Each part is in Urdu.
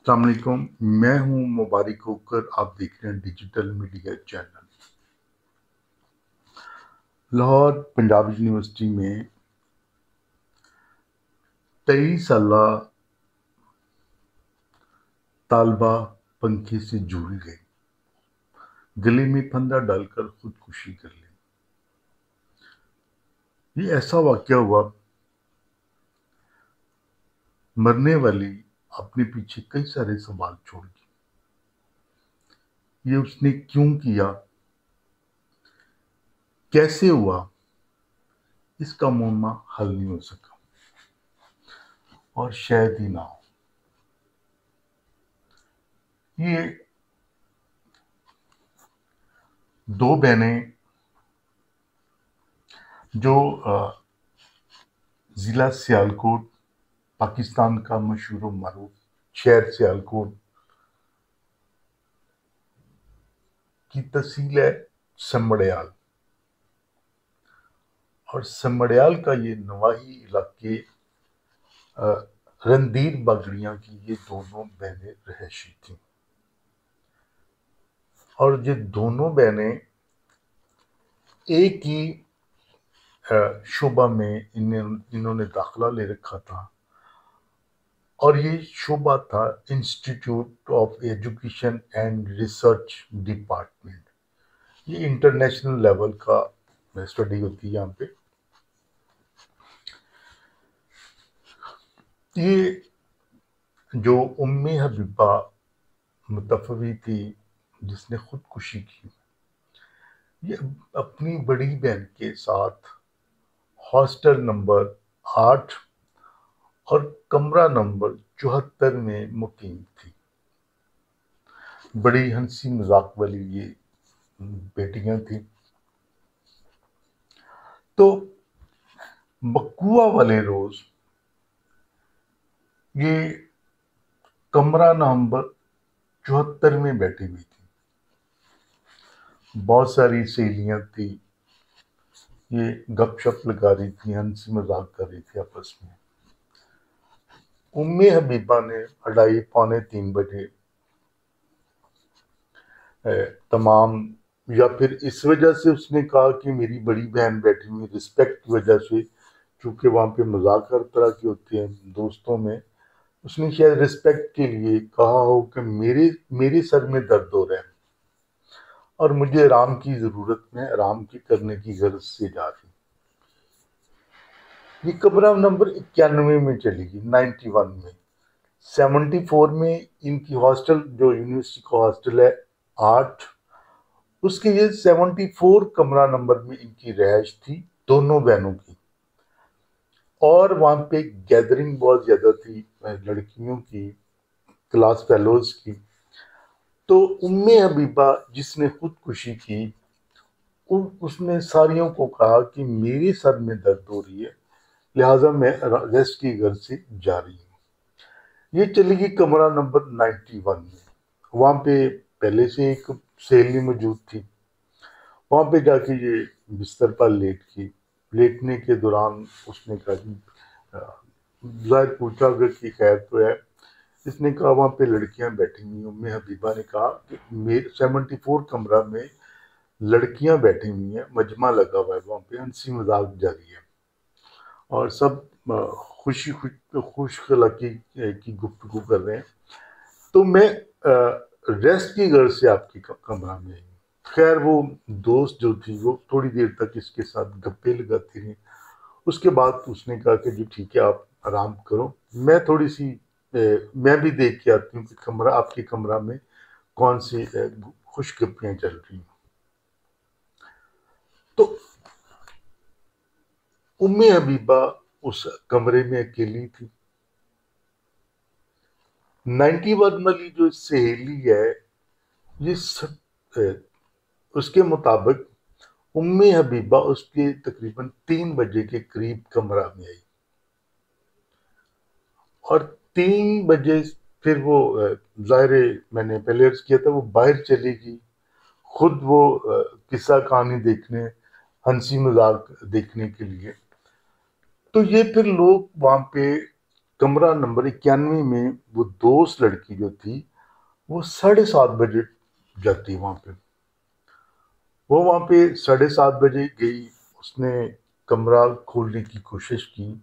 السلام علیکم، میں ہوں مبارک ہوکر، آپ دیکھ رہے ہیں digital media channel. Lahore Punjab university میں 23 سالہ طالبہ پنکھے سے جھول گئی، گلے میں پھندا ڈال کر خودکشی کر لی۔ یہ ایسا واقعہ ہوا، مرنے والی اپنے پیچھے کئی سارے سوال چھوڑ گئی۔ یہ اس نے کیوں کیا، کیسے ہوا، اس کا معمہ حل نہیں ہو سکا، اور شاید ہی نہ ہو۔ یہ دو بہنیں جو ضلع سیالکوٹ، پاکستان کا مشہور و معروف شہر سیالکوٹ کی تحصیل ہے سمبڑیال، اور سمبڑیال کا یہ نواحی علاقے رندیر باگڑیاں کی یہ دونوں بہنیں رہائشی تھیں، اور یہ دونوں بہنیں ایک ہی شعبہ میں انہوں نے داخلہ لے رکھا تھا، اور یہ شعبہ تھا institute of education and research department. یہ انٹرنیشنل لیول کا اسٹڈی ہوتی ہے یہاں پہ۔ یہ جو ام حبیبہ متفوی تھی جس نے خودکشی کی، یہ اپنی بڑی بہن کے ساتھ ہاسٹل نمبر 8 اور کمرہ نمبر 74 میں مقیم تھی۔ بڑی ہنسی مذاق والی یہ بیٹیاں تھیں۔ تو بقوا والے روز یہ کمرہ نمبر 74 میں بیٹھی ہوئی تھی، بہت ساری سہیلیاں تھیں، یہ گپ شپ لگا رہی تھی، ہنسی مذاق کر رہی تھی آپس میں۔ ام حبیبہ نے 2:30 پونے 3 بجے تمام، یا پھر اس وجہ سے اس نے کہا کہ میری بڑی بہن بیٹھی ہوئی، رسپیکٹ کی وجہ سے، چونکہ وہاں پہ مذاق ہر طرح کی ہوتی ہے دوستوں میں، اس نے شاید رسپیکٹ کے لیے کہا ہو کہ میرے سر میں درد ہو رہا ہے اور مجھے آرام کی ضرورت، میں آرام کی کرنے کی غرض سے جا رہی ہوں۔ یہ کمرہ نمبر 91 میں چلی گئی، 91 میں۔ 74 میں ان کی ہاسٹل، جو یونیورسٹی کا ہاسٹل ہے 8، اس کے یہ 74 کمرہ نمبر میں ان کی رہائش تھی، دونوں بہنوں کی، اور وہاں پہ گیدرنگ بہت زیادہ تھی لڑکیوں کی، کلاس فیلوز کی۔ تو ام حبیبہ جس نے خودکشی کی، اس نے ساریوں کو کہا کہ میرے سر میں درد ہو رہی ہے، لہٰذا میں ریسٹ کی غرض سے جا رہی ہوں۔ یہ چلی گئی کمرہ نمبر 91 میں۔ وہاں پہ پہلے سے ایک سہیلی موجود تھی، وہاں پہ جا کے یہ بستر پر لیٹ گئی۔ لیٹنے کے دوران اس نے کہا کہ ظاہر پوچھا اگر کی خیر تو ہے، اس نے کہا وہاں پہ لڑکیاں بیٹھی ہوئی ہیں۔ ام حبیبہ نے کہا کہ 74 کمرہ میں لڑکیاں بیٹھی ہوئی ہیں، مجمع لگا ہوا ہے وہاں پہ، ہنسی مذاق جاری ہے، اور سب خوش اخلاقی کی گفتگو کر رہے ہیں، تو میں ریسٹ کی غرض سے آپ کی کمرہ میں آئی ہوں۔ خیر وہ دوست جو تھی وہ تھوڑی دیر تک اس کے ساتھ گپے لگاتی رہی۔ اس کے بعد اس نے کہا کہ جی ٹھیک ہے، آپ آرام کرو، میں تھوڑی سی میں بھی دیکھ کے آتی ہوں کہ کمرہ، آپ کے کمرہ میں کون سی خوش گپیاں چل رہی ہیں۔ تو ام حبیبہ اس کمرے میں اکیلی تھی۔ 91 والی جو سہیلی ہے، یہ اس کے مطابق ام حبیبہ اس کے تقریباً 3 بجے کے قریب کمرہ میں آئی، اور 3 بجے پھر وہ ظاہر میں نے پہلے عرض کیا تھا وہ باہر چلی گئی، خود وہ قصہ کہانی دیکھنے، ہنسی مذاق دیکھنے کے لیے۔ تو یہ پھر لوگ وہاں پہ کمرہ نمبر 91 میں وہ دوست لڑکی جو تھی وہ 7:30 بجے جاتی وہاں پہ. وہ وہاں پہ 7:30 بجے گئی. اس نے کمرہ کھولنے کی کوشش کی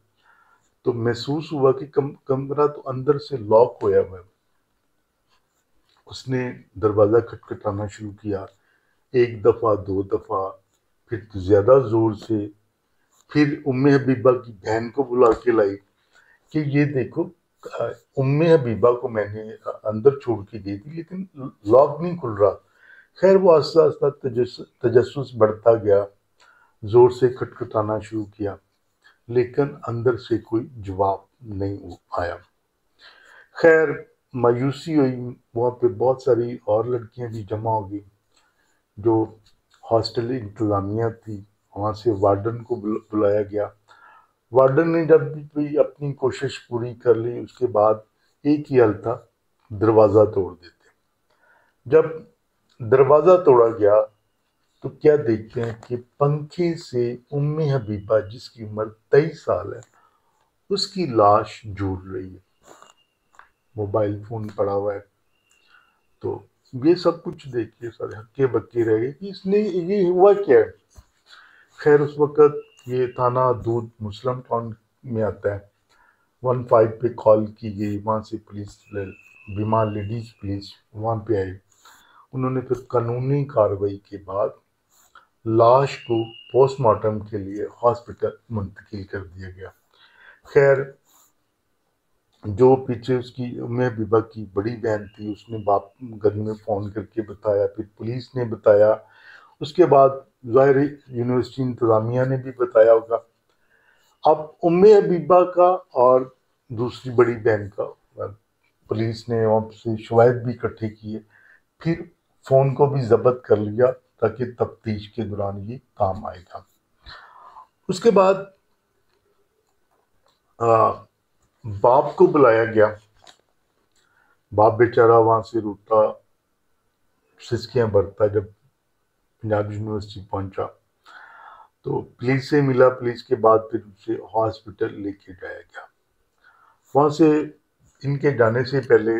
تو محسوس ہوا کہ کمرہ تو اندر سے لاک ہوا ہے. اس نے دروازہ کھٹکھٹانا شروع کیا، 1 دفعہ 2 دفعہ، پھر زیادہ زور سے. پھر ام حبیبہ کی بہن کو بلا کے لائی کہ یہ دیکھو ام حبیبہ کو میں نے اندر چھوڑ کے گئی تھی لیکن لاک نہیں کھل رہا. خیر وہ آہستہ آہستہ تجسس بڑھتا گیا، زور سے کھٹکھٹانا شروع کیا لیکن اندر سے کوئی جواب نہیں آیا. خیر مایوسی ہوئی. وہاں پہ بہت ساری اور لڑکیاں بھی جمع ہو گئی. جو ہاسٹل انتظامیہ تھی وہاں سے وارڈن کو بلایا گیا. وارڈن نے جب بھی اپنی کوشش پوری کر لی اس کے بعد ایک ہی حل تھا، دروازہ توڑ دیتے. جب دروازہ توڑا گیا تو کیا دیکھتے ہیں کہ پنکھے سے ام حبیبہ جس کی عمر 23 سال ہے اس کی لاش جھول رہی ہے، موبائل فون پڑا ہوا ہے. تو یہ سب کچھ دیکھ کے سارے ہکے بکے رہ گئے کہ اس نے یہ ہوا کیا ہے. خیر اس وقت یہ تھانہ دودھ مسلم ٹاؤن میں آتا ہے. 15 پہ کال کی گئی، وہاں سے پولیس، بیمار لیڈیز پولیس وہاں پہ آئی. انہوں نے پھر قانونی کارروائی کے بعد لاش کو پوسٹ مارٹم کے لیے ہاسپٹل منتقل کر دیا گیا. خیر جو پیچھے اس کی ام حبیبہ کی بڑی بہن تھی اس نے باپ گھر میں فون کر کے بتایا، پھر پولیس نے بتایا، اس کے بعد ظاہر یونیورسٹی انتظامیہ نے بھی بتایا ہوگا. اب ام حبیبہ کا اور دوسری بڑی بہن کا پولیس نے وہاں سے شواہد بھی اکٹھے کیے، پھر فون کو بھی ضبط کر لیا تاکہ تفتیش کے دوران یہ کام آئے گا. اس کے بعد باپ کو بلایا گیا. باپ بیچارہ وہاں سے روتا سسکیاں بھرتا جب پنجاب یونیورسٹی پہنچا تو پولیس سے ملا. پولیس کے بعد پھر اسے ہاسپٹل لے کے جایا گیا. وہاں سے ان کے جانے سے پہلے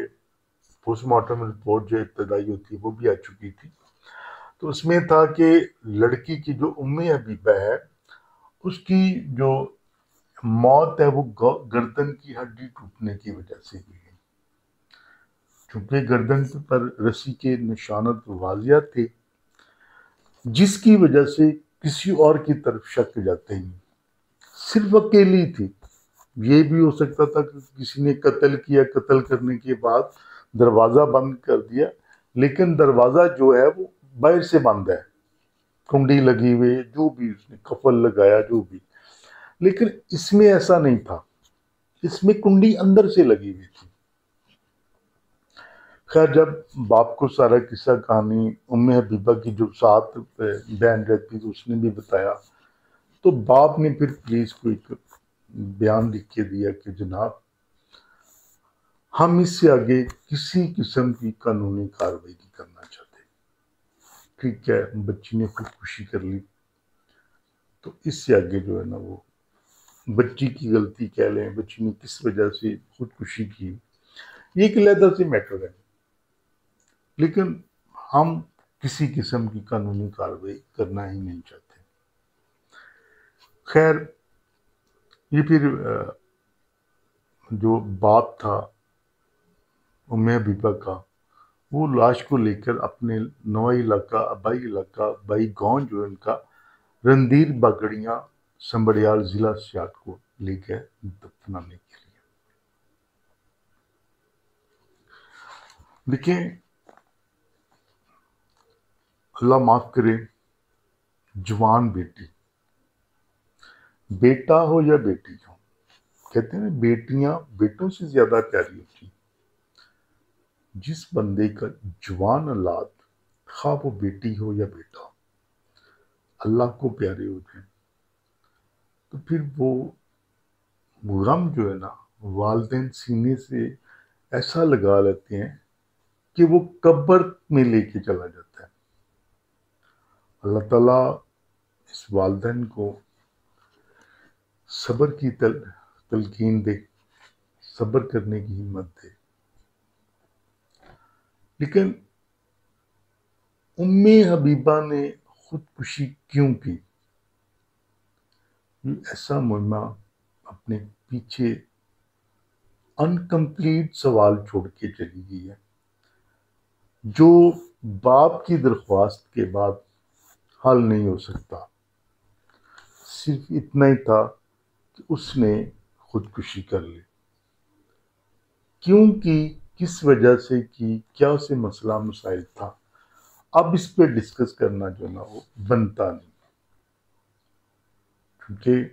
پوسٹ مارٹم رپورٹ جو ابتدائی ہوتی ہے وہ بھی آ چکی تھی. تو اس میں تھا کہ لڑکی کی جو ام حبیبہ ہے اس کی جو موت ہے وہ گردن کی ہڈی ٹوٹنے کی وجہ سے ہوئی ہے. چونکہ گردن پر رسی کے نشانات واضح تھے جس کی وجہ سے کسی اور کی طرف شک جاتے ہی. صرف اکیلی تھی. یہ بھی ہو سکتا تھا کہ کسی نے قتل کیا، قتل کرنے کے بعد دروازہ بند کر دیا، لیکن دروازہ جو ہے وہ باہر سے بند ہے، کنڈی لگی ہوئی، جو بھی اس نے قفل لگایا جو بھی. لیکن اس میں ایسا نہیں تھا، اس میں کنڈی اندر سے لگی ہوئی تھی. خیر جب باپ کو سارا قصہ کہانی ام حبیبہ کی جو ساتھ بہن رہتی تھی اس نے بھی بتایا تو باپ نے پھر پولیس کو ایک بیان لکھ کے دیا کہ جناب ہم اس سے آگے کسی قسم کی قانونی کارروائی نہیں کرنا چاہتے. ٹھیک ہے، بچی نے خودکشی کر لی تو اس سے آگے جو ہے نا وہ بچی کی غلطی کہہ لیں، بچی نے کس وجہ سے خودکشی کی، یہ ایک علیحدہ سے میٹر ہے، لیکن ہم کسی قسم کی قانونی کارروائی کرنا ہی نہیں چاہتے. خیر یہ پھر جو باپ تھا ام حبیبہ کا وہ لاش کو لے کر اپنے نوائی علاقہ آبائی گاؤں جو ہے ان کا رندیر باگڑیاں سنبڑیال ضلع سیاٹ کو لے گئے دفنانے کے لیے. دیکھیں اللہ معاف کرے، جوان بیٹی، بیٹا ہو یا بیٹی ہو، کہتے ہیں بیٹیاں بیٹوں سے زیادہ پیاری ہوتی ہیں. جس بندے کا جوان اولاد، خواہ وہ بیٹی ہو یا بیٹا ہو، اللہ کو پیارے ہوتے ہیں تو پھر وہ غم جو ہے نا والدین سینے سے ایسا لگا لیتے ہیں کہ وہ قبر میں لے کے چلا جاتا ہے. اللہ تعالیٰ اس والدین کو صبر کی تلقین دے، صبر کرنے کی ہمت دے۔ لیکن ام حبیبہ نے خودکشی کیوں کی؟ یہ ایسا مہمہ اپنے پیچھے انکمپلیٹ سوال چھوڑ کے چلی گئی ہے، جو باپ کی درخواست کے بعد حل نہیں ہو سکتا۔ صرف اتنا ہی تھا کہ اس نے خودکشی کر لی۔ کیوں کی، کس وجہ سے کی، کیا اسے مسئلہ مسائل تھا، اب اس پہ ڈسکس کرنا جو نا وہ بنتا نہیں، کیونکہ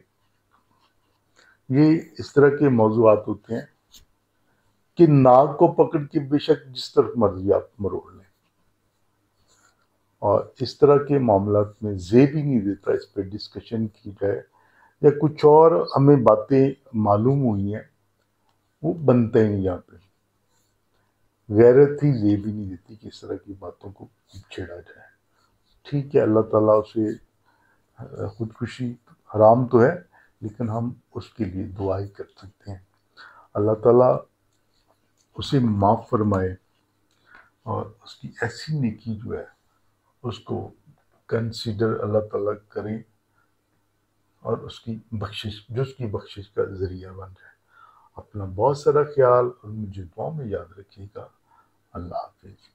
یہ اس طرح کے موضوعات ہوتے ہیں کہ ناک کو پکڑ کے بے شک جس طرف مرضی آپ مروڑ لیں، اور اس طرح کے معاملات میں زیب ہی نہیں دیتا اس پہ ڈسکشن کی جائے، یا کچھ اور ہمیں باتیں معلوم ہوئی ہیں وہ بنتا ہی نہیں یہاں پہ، غیرت ہی زیب ہی نہیں دیتی کہ اس طرح کی باتوں کو چھیڑا جائے۔ ٹھیک ہے، اللہ تعالیٰ اسے خودکشی حرام تو ہے لیکن ہم اس کے لیے دعا ہی کر سکتے ہیں، اللہ تعالیٰ اسے معاف فرمائے اور اس کی ایسی نیکی جو ہے اس کو کنسیڈر اللہ تعالیٰ کریں، اور اس کی بخشش، جو اس کی بخشش کا ذریعہ بن جائے۔ اپنا بہت سارا خیال اور مجھے دعاؤں میں یاد رکھیے گا۔ اللہ حافظ۔